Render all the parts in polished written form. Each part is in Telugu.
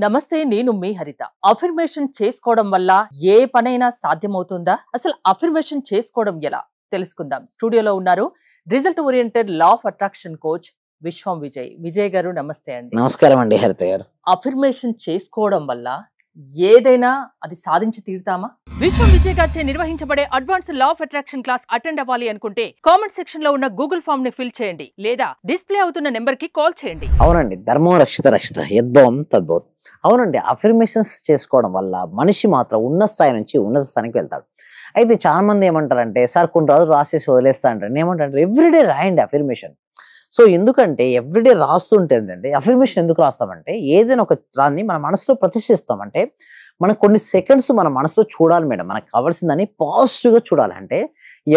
నమస్తే, నేను మీ హరిత. అఫర్మేషన్ చేసుకోవడం వల్ల ఏ పనైనా సాధ్యమవుతుందా? అసలు అఫర్మేషన్ చేసుకోవడం ఎలా తెలుసుకుందాం. స్టూడియోలో ఉన్నారు result oriented law of attraction coach విశ్వం విజయ్. విజయ్ గారు నమస్తే అండి. నమస్కారం అండి హరిత గారు. అఫర్మేషన్ చేసుకోవడం వల్ల ఏదైనా అది సాధించి తీరుతామా? విశ్వం విజయ్ గారిచే నిర్వహించబడే advance law of attraction class attend అవ్వాలి అనుకుంటే కామెంట్ సెక్షన్ లో ఉన్న గూగుల్ ఫామ్ ని ఫిల్ చేయండి, లేదా డిస్ప్లే అవుతున్న నెంబర్ కి కాల్ చేయండి. అవునండి, ధర్మం రక్షిత రక్షిత యద్భవం తద్భవం. అవునండి, అఫర్మేషన్స్ చేసుకోవడం వల్ల మనిషి మాత్రం ఉన్న స్థాయి నుంచి ఉన్నత స్థాయికి వెళ్తాడు. అయితే చాలా మంది ఏమంటారంటే, సార్ కొన్ని రోజులు రాసేసి వదిలేస్తా అంటారు. ఏమంటారు, ఎవ్రీడే రాయండి అఫర్మేషన్. సో ఎందుకంటే ఎవ్రీడే రాస్తుంటే ఏంటంటే, అఫర్మేషన్ ఎందుకు రాస్తామంటే, ఏదైనా ఒక దాన్ని మన మనసులో ప్రతిష్ఠిస్తామంటే మనకు కొన్ని సెకండ్స్ మన మనసులో చూడాలి మేడం. మనకు కావాల్సిందని పాజిటివ్గా చూడాలి. అంటే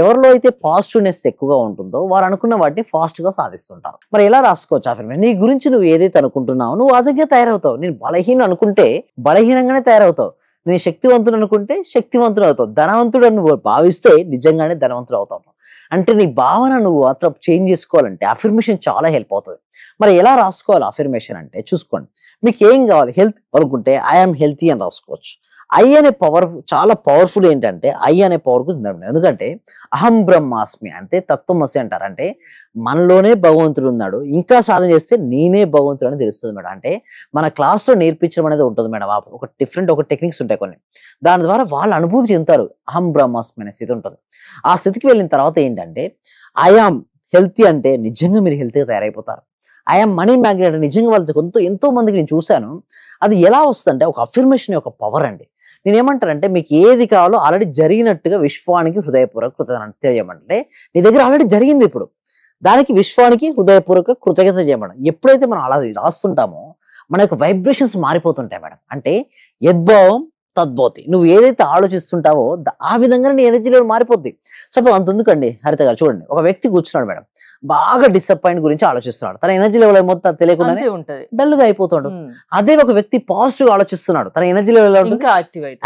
ఎవరిలో అయితే పాజిటివ్నెస్ ఎక్కువగా ఉంటుందో వారు అనుకున్న వాటిని ఫాస్ట్గా సాధిస్తుంటారు. మరి ఎలా రాసుకోవచ్చు అఫర్మేషన్? నీ గురించి నువ్వు ఏదైతే అనుకుంటున్నావు నువ్వు అదిగా తయారవుతావు. నేను బలహీన అనుకుంటే బలహీనంగానే తయారవుతావు. నేను శక్తివంతుడు అనుకుంటే శక్తివంతుడు అవుతావు. ధనవంతుడు నువ్వు భావిస్తే నిజంగానే ధనవంతుడు అవుతావు. అంటే నీ భావన నువ్వు మాత్రం చేంజ్ చేసుకోవాలంటే అఫర్మేషన్ చాలా హెల్ప్ అవుతుంది. మరి ఎలా రాసుకోవాలి అఫర్మేషన్ అంటే చూసుకోండి. మీకు ఏం కావాలి, హెల్త్ అనుకుంటే ఐఎమ్ హెల్తీ అని రాసుకోవచ్చు. ఐ అనే పవర్ చాలా పవర్ఫుల్. ఏంటంటే ఐ అనే పవర్ గురించి, ఎందుకంటే అహం బ్రహ్మాస్మి అంటే తత్వమసి అంటారు. అంటే మనలోనే భగవంతుడు ఉన్నాడు, ఇంకా సాధన చేస్తే నేనే భగవంతుడు అని తెలుస్తుంది మేడం. అంటే మన క్లాస్లో నేర్పించడం అనేది ఉంటుంది మేడం. ఒక డిఫరెంట్ టెక్నిక్స్ ఉంటాయి కొన్ని, దాని ద్వారా వాళ్ళు అనుభూతి చెందుతారు. అహం బ్రహ్మాస్మి అనే స్థితి ఉంటుంది. ఆ స్థితికి వెళ్ళిన తర్వాత ఏంటంటే ఐఆమ్ హెల్తీ అంటే నిజంగా మీరు హెల్తీగా తయారైపోతారు. ఐఆమ్ మనీ మ్యాగ్నెట్ నిజంగా వాళ్ళకి ఎంతో మందికి నేను చూశాను. అది ఎలా వస్తుందంటే ఒక అఫర్మేషన్ యొక్క పవర్ అండి. నేనేమంటానంటే, మీకు ఏది కావాలో ఆల్రెడీ జరిగినట్టుగా విశ్వానికి హృదయపూర్వక కృతజ్ఞత తెలియజేయమంటే, నీ దగ్గర ఆల్రెడీ జరిగింది. ఇప్పుడు దానికి విశ్వానికి హృదయపూర్వక కృతజ్ఞత చేయమడం. ఎప్పుడైతే మనం అలా రాస్తుంటామో మన యొక్క వైబ్రేషన్స్ మారిపోతుంటాయి మేడం. అంటే యద్భావం తద్భవతి. నువ్వు ఏదైతే ఆలోచిస్తుంటావో ఆ విధంగా నీ ఎనర్జీ లెవెల్ మారిపోద్ది. సపోజ్ అంతెందుకండి హరిత గారు, చూడండి, ఒక వ్యక్తి కూర్చున్నాడు మేడం, బాగా డిసప్పాయింట్ గురించి ఆలోచిస్తున్నాడు. తన ఎనర్జీ లెవెల్ ఏమవుతుందో తెలియకుండానే డల్ గా అయిపోతుంటాడు. అదే ఒక వ్యక్తి పాజిటివ్ ఆలోచిస్తున్నాడు, తన ఎనర్జీ లెవెల్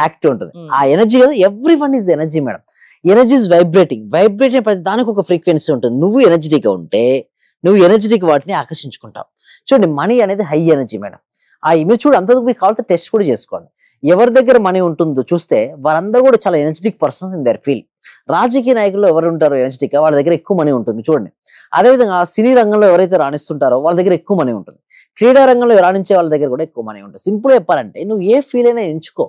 యాక్టివ్ ఉంటుంది. ఆ ఎనర్జీ కదా, every one is energy madam. Energy is vibrating. Vibrating ప్రతి దానికి ఒక ఫ్రీక్వెన్సీ ఉంటుంది. నువ్వు ఎనర్జెటిక్ గా ఉంటే నువ్వు ఎనర్జెటిక్ వాటిని ఆకర్షించుకుంటావు. చూడండి, మనీ అనేది హై ఎనర్జీ మేడం. మీరు చూడు, అంతకు మీకు కావాలంటే టెస్ట్ కూడా చేసుకోండి. ఎవరి దగ్గర మనీ ఉంటుందో చూస్తే వారందరూ కూడా చాలా energetic persons in their field. రాజకీయ నాయకులు ఎవరు ఉంటారో ఎనర్జెటిక్ గా, వాళ్ళ దగ్గర ఎక్కువ మనీ ఉంటుంది. చూడండి, అదేవిధంగా సినీ రంగంలో ఎవరైతే రాణిస్తుంటారో వాళ్ళ దగ్గర ఎక్కువ మనీ ఉంటుంది. క్రీడా రంగంలో రాణించే వాళ్ళ దగ్గర కూడా ఎక్కువ మనీ ఉంటుంది. సింపుల్ చెప్పాలంటే నువ్వు ఏ ఫీల్డ్ అయినా ఎంచుకో,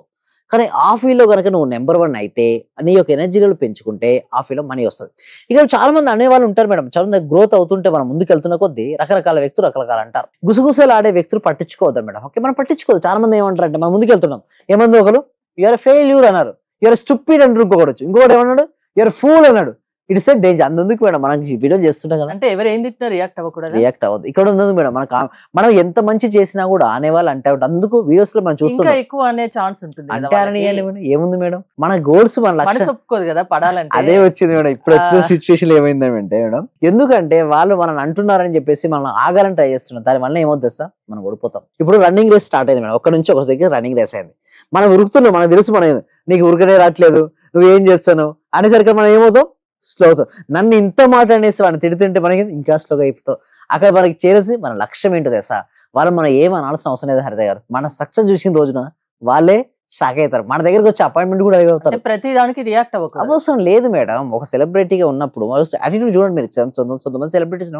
కానీ ఆ ఫీల్డ్ లో కనుక నువ్వు నెంబర్ 1 అయితే నీ యొక్క ఎనర్జీ లెవెల్ పెంచుకుంటే ఆ ఫీల్డ్ లో మనీ వస్తుంది. ఇక చాలా మంది అనేవాళ్ళు ఉంటారు మేడం, చాలా మంది గ్రోత్ అవుతుంటే మనం ముందుకు వెళ్తున్న కొద్దీ రకరకాల వ్యక్తులు రకరకాల అంటారు. గుసగుసలు ఆడే వ్యక్తులు పట్టించుకోవద్దు మేడం. ఓకే, మనం పట్టించుకోవద్దు. చాలా మంది ఏమంటారు అంటే, మనం ముందుకు వెళ్తున్నాం, ఏమంది ఒకరు యూఆర్ ఫెయిల్యూర్ అన్నారు, యూఆర్ స్టూపిడ్ అంటారు, ఇంకొకటి ఏమన్నాడు యూఆర్ ఫూల్ అన్నాడు. It's danger. అందుకు మేడం మనం వీడియో చేస్తుంటాం కదా, అంటే ఎవరు ఏం తిట్టినా రియాక్ట్ అవ్వదు. ఇక్కడ ఉంది మేడం, మనం ఎంత మంచి చేసినా కూడా అనేవాళ్ళు అంటే అందుకు వీడియోస్ లో మనం చూస్తున్నాం, ఎక్కువ అనే ఛాన్స్ ఉంటుంది. అంటే ఏముంది మేడం, మన గోల్స్ మన లక్ష్యం ఒప్పుకోదు కదా పడాలంటే. అదే వచ్చింది మేడం. ఇప్పుడు వచ్చిన సిచ్యువేషన్ ఏమైందంటే మేడం, ఎందుకంటే వాళ్ళు మనం అంటున్నారని చెప్పేసి మనం ఆగాలని ట్రై చేస్తున్నాం. దాని వల్ల ఏమవుతుంది సార్, మనం ఓడిపోతాం. ఇప్పుడు రన్నింగ్ రేస్ స్టార్ట్ అయింది మేడం, ఒక్క నుంచి ఒక దగ్గర రన్నింగ్ రేస్ అయింది. మనం ఉరుకుతున్నాం, మనకు తెలుసు మనం నీకు ఉరకనే రావట్లేదు, నువ్వేం చేస్తావు అనేసరికి మనం ఏమవుతాం, స్లో అవుతాం. నన్ను ఇంత మాట అనేసి వాడిని తిడుతుంటే మనకి ఇంకా స్లోగా అయిపోతాం. అక్కడ మనకి చేరేసి మన లక్ష్యం ఏంటో తెలుసా, వాళ్ళు మనం ఏం అనాల్సిన అవసరం లేదు హరిత గారు. మన సక్సెస్ చూసిన రోజున వాళ్ళే షాక్ అవుతారు. మన దగ్గరకు వచ్చి అపాయింట్మెంట్ కూడా అడుగుతారు. ప్రతి దానికి రియాక్ట్ అవసరం లేదు మేడం. ఒక సెలబ్రిటీగా ఉన్నప్పుడు యాటిట్యూడ్ చూడండి మీరు. కొంతమంది సెలబ్రిటీస్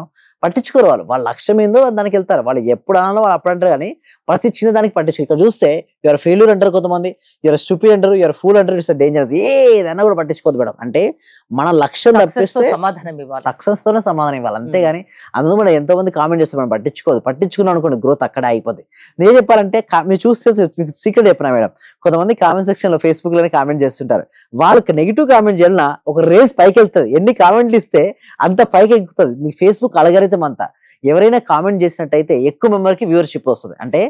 పట్టించుకోరు. వాళ్ళ లక్ష్యం ఏందో దానికి వెళ్తారు. వాళ్ళు ఎప్పుడు అనాలో వాళ్ళు అప్పుడు అంటారు, కానీ ప్రతి చిన్న దానికి పట్టించుకో. ఇక్కడ చూస్తే యువర్ ఫెయిల్యూర్ అంటారు కొంతమంది, యువర్ స్టూపిడ్ అంటారు, యువర్ ఫూల్ అంటారు. It's dangerous. ఏదైనా కూడా పట్టించుకోవద్దు మేడం. అంటే మన లక్ష్యం తప్పిస్తే సమాధానం ఇవ్వాలి, సక్సెస్ తోనే సమాధానం ఇవ్వాలి, అంతేగాని అందులో మనం ఎంతో మంది కామెంట్ చేస్తారు, మనం పట్టించుకోదు. పట్టించుకున్నాం అనుకోండి, గ్రోత్ అక్కడే అయిపోద్ది. నేను చెప్పాలంటే మీరు చూస్తే మీకు సీక్రెట్ చెప్పినా మేడం, కొంతమంది కామెంట్ సెక్షన్ లో ఫేస్బుక్ లోనే కామెంట్ చేస్తుంటారు. వాళ్ళకి నెగిటివ్ కామెంట్ చేయాలన్న ఒక రేస్ పైకి వెళ్తుంది. ఎన్ని కామెంట్లు ఇస్తే అంత పైకి ఎక్కుతుంది మీ ఫేస్బుక్ అలగరితం అంతా. ఎవరైనా కామెంట్ చేసినట్టయితే ఎక్కువ మెంబర్కి వ్యూవర్షిప్ వస్తుంది. అంటే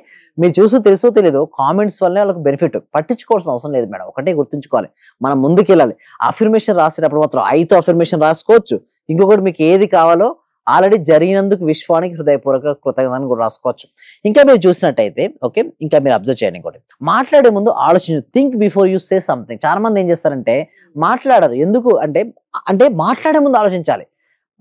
మీరు చూస్తూ తెలుసో తెలియదు, కామెంట్స్ వల్లనే వాళ్ళకి బెనిఫిట్. పట్టించుకోవాల్సిన అవసరం లేదు మేడం. ఒకటే గుర్తుంచుకోవాలి, మనం ముందుకు వెళ్ళాలి. అఫర్మేషన్ రాసేటప్పుడు మాత్రం 5 అఫర్మేషన్ రాసుకోవచ్చు. ఇంకొకటి మీకు ఏది కావాలో ఆల్రెడీ జరిగినందుకు విశ్వానికి హృదయపూర్వక కృతజ్ఞతను కూడా రాసుకోవచ్చు. ఇంకా మీరు చూసినట్టయితే ఓకే, ఇంకా మీరు అబ్జర్వ్ చేయండి. ఇంకోటి, మాట్లాడే ముందు ఆలోచించు. Think before you say something. చాలా మంది ఏం చేస్తారంటే మాట్లాడరు. ఎందుకు అంటే మాట్లాడే ముందు ఆలోచించాలి.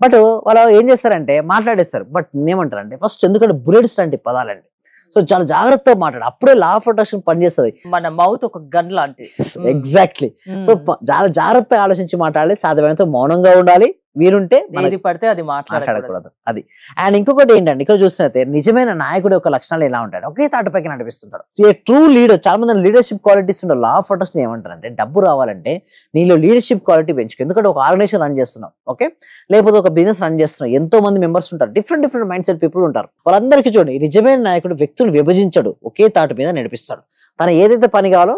బట్ వాళ్ళు ఏం చేస్తారంటే మాట్లాడేస్తారు. బట్ ఏమంటారంటే ఫస్ట్, ఎందుకంటే బుల్లెట్స్ లాంటి పదాలండి. సో చాలా జాగ్రత్తగా మాట్లాడు, అప్పుడే లా ఆఫ్ అట్రాక్షన్ పనిచేస్తుంది. మన మౌత్ ఒక గన్ లాంటిది. ఎగ్జాక్ట్లీ. సో చాలా జాగ్రత్తగా ఆలోచించి మాట్లాడాలి, సాధ్యమైనంత మౌనంగా ఉండాలి, వీరుంటే ఏది పడితే అది మాట్లాడకూడదు. అది. అండ్ ఇంకొకటి ఏంటంటే ఇక్కడ చూసినట్టే నిజమైన నాయకుడు యొక్క లక్షణాలు ఎలా ఉంటాడు, ఒకే తాటిపైకి నడిపిస్తుంటాడు. ట్రూ లీడర్, చాలా మంది లీడర్షిప్ క్వాలిటీస్ ఉంటారు. లా ఆఫ్ అట్రాక్షన్ ఏమంటారంటే డబ్బు రావాలంటే నీలో లీడర్షిప్ క్వాలిటీ పెంచుకో. ఎందుకంటే ఒక ఆర్గనైజేషన్ రన్ చేస్తున్నావు, ఓకే, లేకపోతే ఒక బిజినెస్ రన్ చేస్తున్నావు, ఎంతో మంది మెంబర్స్ ఉంటారు, డిఫరెంట్ మైండ్ సెట్ పీపుల్ ఉంటారు. వాళ్ళందరికీ చూడండి, నిజమైన నాయకుడు వ్యక్తులు విభజించడు, ఒకే తాటి మీద నడిపిస్తాడు. తను ఏదైతే పని కావాలో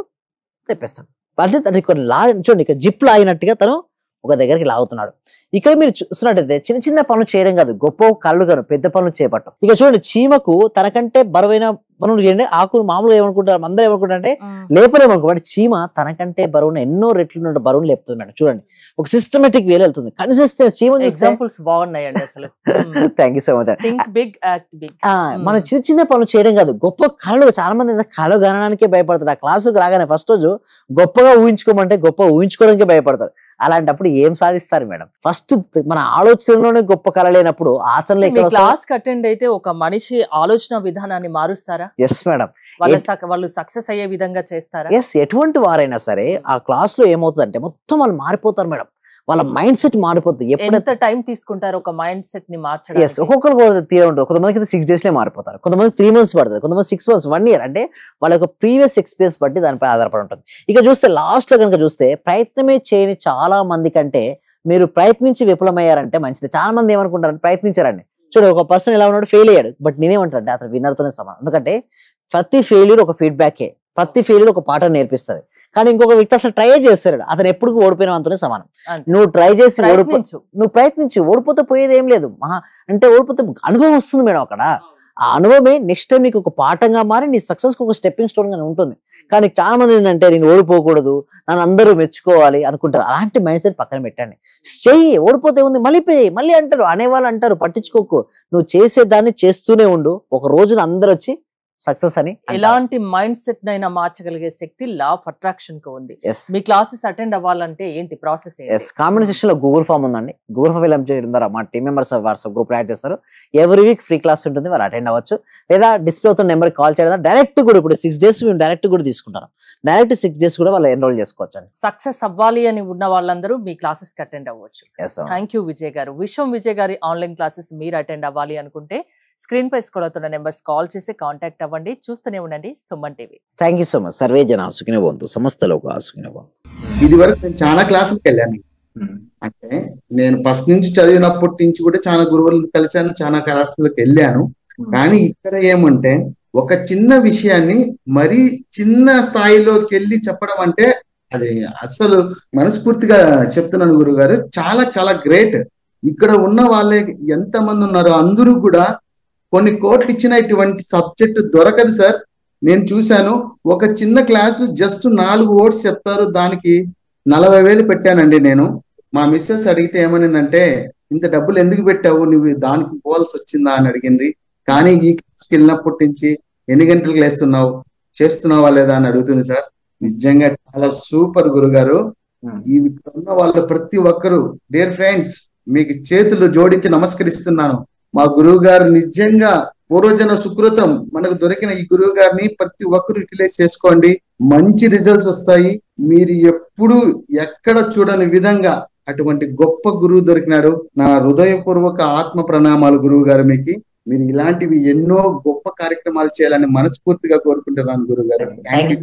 తెప్పిస్తాడు. అంటే తను కొన్ని చూడండి, ఇక్కడ జిప్ లాగినట్టుగా తను ఒక దగ్గరికి లాగుతున్నాడు. ఇక్కడ మీరు చూసినట్టయితే చిన్న చిన్న పనులు చేయడం కాదు, గొప్ప కళ్ళు కాదు, పెద్ద పనులు చేపట్టం. ఇక చూడండి, చీమకు తనకంటే బరువైన పనులు చేయండి. ఆకులు మామూలుగా ఏమనుకుంటారు, అందరూ ఏమనుకుంటారంటే లేపలేమనుకో, బట్ చీమ తనకంటే బరువున ఎన్నో రెట్లు బరువును లేపుతుంది మేడం. చూడండి, ఒక సిస్టమేటిక్ వేలో వెళ్తుంది, కన్సిస్టెంట్. చీమ ఎగ్జాంపుల్స్ బాగున్నాయండి అసలు. Thank you so much. మనం చిన్న చిన్న పనులు చేయడం కాదు, గొప్ప కళలు. చాలా మంది కళ గణనానికే భయపడతారు. ఆ క్లాసుకు రాగానే ఫస్ట్ రోజు గొప్పగా ఊహించుకోమంటే గొప్ప ఊహించుకోవడానికే భయపడతారు. అలాంటప్పుడు ఏం సాధిస్తారు మేడం? ఫస్ట్ మన ఆలోచనలోనే గొప్ప కళ లేనప్పుడు ఆచరణలో క్లాస్ అటెండ్ అయితే ఒక మనిషి ఆలోచన విధానాన్ని మారుస్తారా? Yes madam. వాళ్ళు సక్సెస్ అయ్యే విధంగా చేస్తారా? ఎస్, ఎటువంటి వారైనా సరే ఆ క్లాస్ లో ఏమవుతుందంటే మొత్తం వాళ్ళు మారిపోతారు మేడం. వాళ్ళ మైండ్ సెట్ మారిపోతుంది. ఎంత టైం తీసుకుంటారు ఒక మైండ్ సెట్ ని మార్చడానికి? ఎస్, ఒక్కొక్కరు తీరే ఉంటుంది. కొంతమందికి 6 days మారిపోతారు, కొంతమంది 3 months పడుతుంది, కొంతమంది 6 months, 1 year. అంటే వాళ్ళ యొక్క ప్రీవియస్ ఎక్స్పీరియన్స్ బట్టి దానిపై ఆధారపడి ఉంటుంది. ఇక చూస్తే లాస్ట్ లో కనుక చూస్తే ప్రయత్నమే చేయని చాలా మంది కంటే మీరు ప్రయత్నించి విఫలమయ్యారంటే మంచిది. చాలా మంది ఏమనుకుంటారు, ప్రయత్నించారండి. చూడండి, ఒక పర్సన్ ఎలా ఉన్నాడు, ఫెయిల్ అయ్యాడు, బట్ నేనేమంటారంటే అతను విన్నర్తోనే సమానం. ఎందుకంటే ప్రతి ఫెయిల్యూర్ ఒక ఫీడ్బ్యాకే, ప్రతి ఫెయిల్యూర్ ఒక పాఠం నేర్పిస్తుంది. కానీ ఇంకొక వ్యక్తి అసలు ట్రై చేస్తాడు, అతను ఎప్పుడు ఓడిపోయిన అంతనే సమానం. నువ్వు ట్రై చేసి నువ్వు ప్రయత్నించి ఓడిపోతే పోయేది ఏం లేదు. అంటే ఓడిపోతే అనుభవం వస్తుంది మేడం. అక్కడ ఆ అనుభవమే నెక్స్ట్ టైం నీకు ఒక పాఠంగా మారి నీ సక్సెస్ కు ఒక స్టెప్పింగ్ స్టోన్ గానే ఉంటుంది. కానీ చాలా మంది ఏంటంటే నేను ఓడిపోకూడదు, నన్ను అందరూ మెచ్చుకోవాలి అనుకుంటారు. అలాంటి మైండ్ సెట్ పక్కన పెట్టండి. చెయ్యి, ఓడిపోతే ఉంది మళ్ళీ అంటారు, అనేవాళ్ళు అంటారు, పట్టించుకోకు. నువ్వు చేసేదాన్ని చేస్తూనే ఉండు, ఒక రోజున అందరూ వచ్చి సక్సెస్ అని. ఎలాంటి మైండ్ సెట్ నైనా మార్చగలిగే శక్తి లా ఆఫ్ అట్రాక్షన్ కు ఉంది. మీ క్లాసెస్ అటెండ్ అవ్వాలంటే ఏంటి ప్రాసెస్? కామెంట్ సెక్షన్ లో గూగుల్ ఫామ్ ఉందండి. గూగుల్ ఫామ్ ఫిల్ చేయడం ద్వారా మా team members WhatsApp group add చేస్తారు. ఎవ్రీ వీక్ ఫ్రీ క్లాస్ ఉంటుంది, వాళ్ళు అటెండ్ అవ్వచ్చు. లేదా డిస్ప్లే అవుతున్న నెంబర్ కాల్ చేయడం డైరెక్ట్ కూడా, ఇప్పుడు 6 days మేము డైరెక్ట్ కూడా తీసుకుంటాం. డైరెక్ట్ 6 days కూడా వాళ్ళు ఎన్రోల్ చేసుకోవచ్చు అండి. సక్సెస్ అవ్వాలి అని ఉన్న వాళ్ళందరూ మీ క్లాసెస్ కి అటెండ్ అవ్వచ్చు. థ్యాంక్ యూ విజయ్ గారు. విశ్వం విజయ్ గారి ఆన్లైన్ క్లాసెస్ మీరు అటెండ్ అవ్వాలి అనుకుంటే స్క్రీన్ పై స్క్రోల్ అవుతున్న నెంబర్స్ కాల్ చేసి కాంటాక్ట్ అవ్వండి. చూస్తూనే ఉండండి Suman TV. Thank you so much. Survey జన సుఖినో భవంతు, సమస్త లోకా సుఖినో భవంతు. ఇది వరకు నేను చాలా క్లాసులకు వెళ్ళాను. అంటే నేను ఫస్ట్ నుంచి చదివినప్పటి నుంచి కూడా చాలా గురువులను కలిశాను, చాలా క్లాసులకు వెళ్ళాను. కానీ ఇక్కడ ఏమంటే ఒక చిన్న విషయాన్ని మరీ చిన్న స్థాయిలోకి వెళ్ళి చెప్పడం అంటే అది అసలు మనస్ఫూర్తిగా చెప్తున్నాను గురుగారు, చాలా చాలా గ్రేట్. ఇక్కడ ఉన్న వాళ్ళే ఎంతమంది ఉన్నారో అందరూ కూడా కొన్ని కోట్లు ఇచ్చిన ఇటువంటి సబ్జెక్ట్ దొరకదు సార్. నేను చూశాను, ఒక చిన్న క్లాసు జస్ట్ 4 words చెప్తారు, దానికి 40,000 పెట్టానండి నేను. మా మిస్సెస్ అడిగితే ఏమనిందంటే, ఇంత డబ్బులు ఎందుకు పెట్టావు, నువ్వు దానికి పోవాల్సి వచ్చిందా అని అడిగింది. కానీ ఈ క్లాస్కి వెళ్ళినప్పటి నుంచి ఎన్ని గంటలకు లేస్తున్నావు, చేస్తున్నావా లేదా అని అడుగుతుంది సార్. నిజంగా చాలా సూపర్ గురుగారు. ఈ ఉన్న వాళ్ళ ప్రతి ఒక్కరు డియర్ ఫ్రెండ్స్ మీకు చేతులు జోడించి నమస్కరిస్తున్నాను. మా గురువు గారు నిజంగా పూర్వజన సుకృతం, మనకు దొరికిన ఈ గురువు గారిని ప్రతి ఒక్కరు యూటిలైజ్ చేసుకోండి, మంచి రిజల్ట్స్ వస్తాయి. మీరు ఎప్పుడు ఎక్కడ చూడని విధంగా అటువంటి గొప్ప గురువు దొరికినాడు. నా హృదయపూర్వక ఆత్మ ప్రణామాలు గురువు గారు మీకు. మీరు ఇలాంటివి ఎన్నో గొప్ప కార్యక్రమాలు చేయాలని మనస్ఫూర్తిగా కోరుకుంటున్నాను గురువు గారు. Thank you.